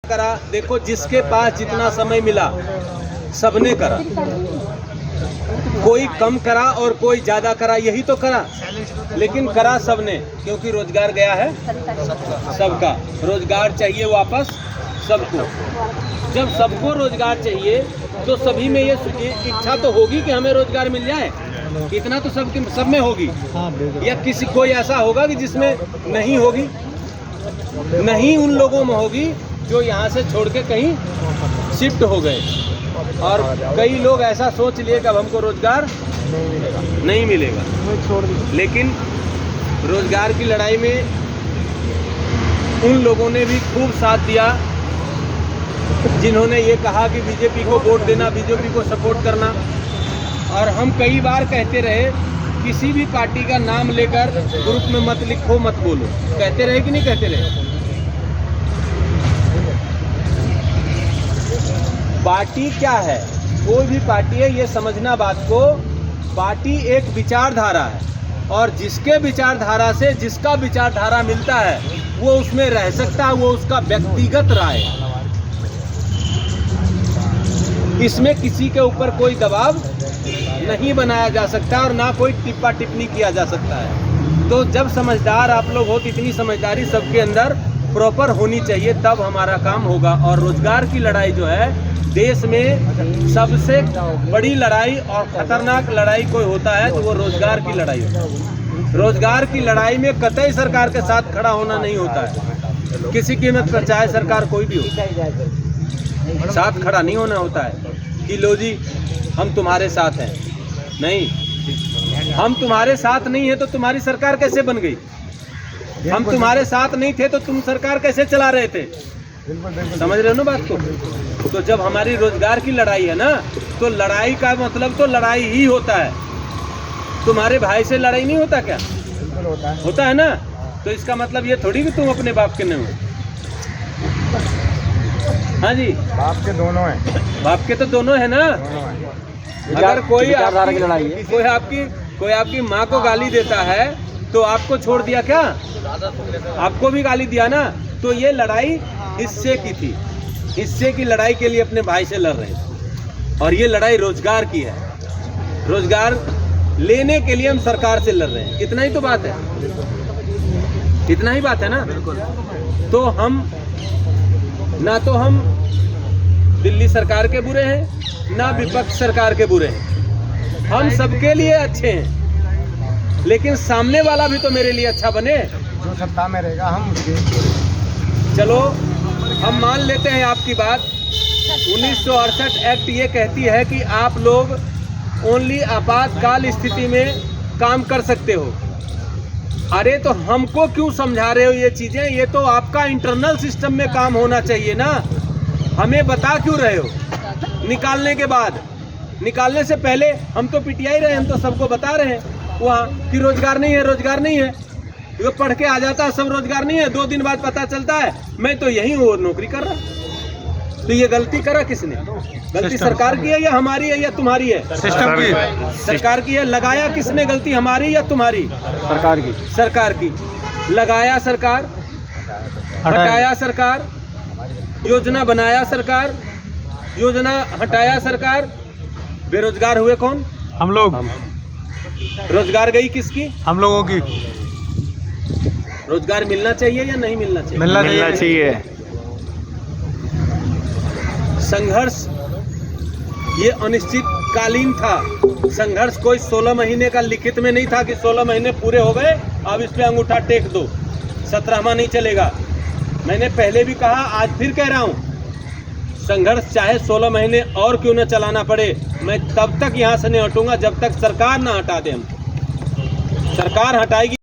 करा। देखो, जिसके पास जितना समय मिला सबने करा, कोई कम करा और कोई ज़्यादा करा, यही तो करा, लेकिन करा सबने, क्योंकि रोजगार गया है सबका। रोजगार चाहिए वापस सबको। जब सबको रोजगार चाहिए तो सभी में ये इच्छा तो होगी कि हमें रोजगार मिल जाए। इतना तो सब में होगी, या किसी कोई ऐसा होगा कि जिसमें नहीं होगी? नहीं, उन लोगों में होगी जो यहाँ से छोड़ के कहीं शिफ्ट हो गए। और कई लोग ऐसा सोच लिए कि अब हमको रोजगार नहीं मिलेगा। लेकिन रोजगार की लड़ाई में उन लोगों ने भी खूब साथ दिया जिन्होंने ये कहा कि बीजेपी को वोट देना, बीजेपी को सपोर्ट करना। और हम कई बार कहते रहे, किसी भी पार्टी का नाम लेकर ग्रुप में मत लिखो, मत बोलो। कहते रहे कि नहीं कहते रहे? पार्टी क्या है? कोई भी पार्टी है, ये समझना बात को। पार्टी एक विचारधारा है, और जिसके विचारधारा से जिसका विचारधारा मिलता है वो उसमें रह सकता है, वो उसका व्यक्तिगत राय है। इसमें किसी के ऊपर कोई दबाव नहीं बनाया जा सकता और ना कोई टिप्पा टिप्पणी किया जा सकता है। तो जब समझदार आप लोग हो, तो इतनी समझदारी सबके अंदर प्रॉपर होनी चाहिए, तब हमारा काम होगा। और रोजगार की लड़ाई जो है, देश में सबसे बड़ी लड़ाई और खतरनाक लड़ाई कोई होता है तो वो रोजगार की लड़ाई होती है। रोजगार की लड़ाई में कतई सरकार के साथ खड़ा होना नहीं होता है, किसी कीमत पर, चाहे सरकार कोई भी हो, साथ खड़ा नहीं होना होता है कि लो जी हम तुम्हारे साथ हैं। नहीं, हम तुम्हारे साथ नहीं है तो तुम्हारी सरकार कैसे बन गई? हम तुम्हारे साथ नहीं थे तो तुम सरकार कैसे चला रहे थे? समझ रहे हो ना बात को? तो जब हमारी रोजगार की लड़ाई है ना, तो लड़ाई का मतलब तो लड़ाई ही होता है। तुम्हारे भाई से लड़ाई नहीं होता क्या? होता है ना। तो इसका मतलब ये थोड़ी कि तुम अपने बाप के नहीं हो। हाँ जी, बाप के दोनों हैं। बाप के तो दोनों है ना। अगर कोई आपकी माँ को गाली देता है तो आपको छोड़ दिया क्या? आपको भी गाली दिया ना। तो ये लड़ाई हिस्से की थी, हिस्से की लड़ाई के लिए अपने भाई से लड़ रहे थे। और ये लड़ाई रोजगार की है, रोजगार लेने के लिए हम सरकार से लड़ रहे हैं। इतना ही तो बात है, इतना ही बात है ना। तो हम दिल्ली सरकार के बुरे हैं, ना विपक्ष सरकार के बुरे हैं। हम सबके लिए अच्छे हैं, लेकिन सामने वाला भी तो मेरे लिए अच्छा बने। जो सत्ता में रहेगा हम उसके। चलो हम मान लेते हैं आपकी बात। 1968 एक्ट ये कहती है कि आप लोग ओनली आपातकाल स्थिति में काम कर सकते हो। अरे तो हमको क्यों समझा रहे हो ये चीजें? ये तो आपका इंटरनल सिस्टम में काम होना चाहिए ना। हमें बता क्यों रहे हो? निकालने के बाद, निकालने से पहले हम तो पिटिया रहे, हम तो सबको बता रहे हैं वहाँ कि रोजगार नहीं है, रोजगार नहीं है। वो पढ़ के आ जाता है सब रोजगार नहीं है, 2 दिन बाद पता चलता है मैं तो यहीं वो नौकरी कर रहा। तो ये गलती करा किसने? गलती सरकार की है या हमारी है या तुम्हारी है? सिस्टम की। सरकार की है। लगाया किसने गलती, हमारी या तुम्हारी? सरकार की। सरकार की। लगाया सरकार, हटाया सरकार, योजना बनाया सरकार, योजना हटाया सरकार। बेरोजगार हुए कौन? हम लोग। रोजगार गई किसकी? हम लोगों की। रोजगार मिलना चाहिए या नहीं मिलना चाहिए? मिलना चाहिए। संघर्ष ये अनिश्चितकालीन था। संघर्ष कोई 16 महीने का लिखित में नहीं था कि 16 महीने पूरे हो गए अब इस पे अंगूठा टेक दो, 17वां नहीं चलेगा। मैंने पहले भी कहा, आज फिर कह रहा हूँ, संघर्ष चाहे 16 महीने और क्यों न चलाना पड़े, मैं तब तक यहाँ से नहीं हटूंगा जब तक सरकार ना हटा दे। हम सरकार हटाएगी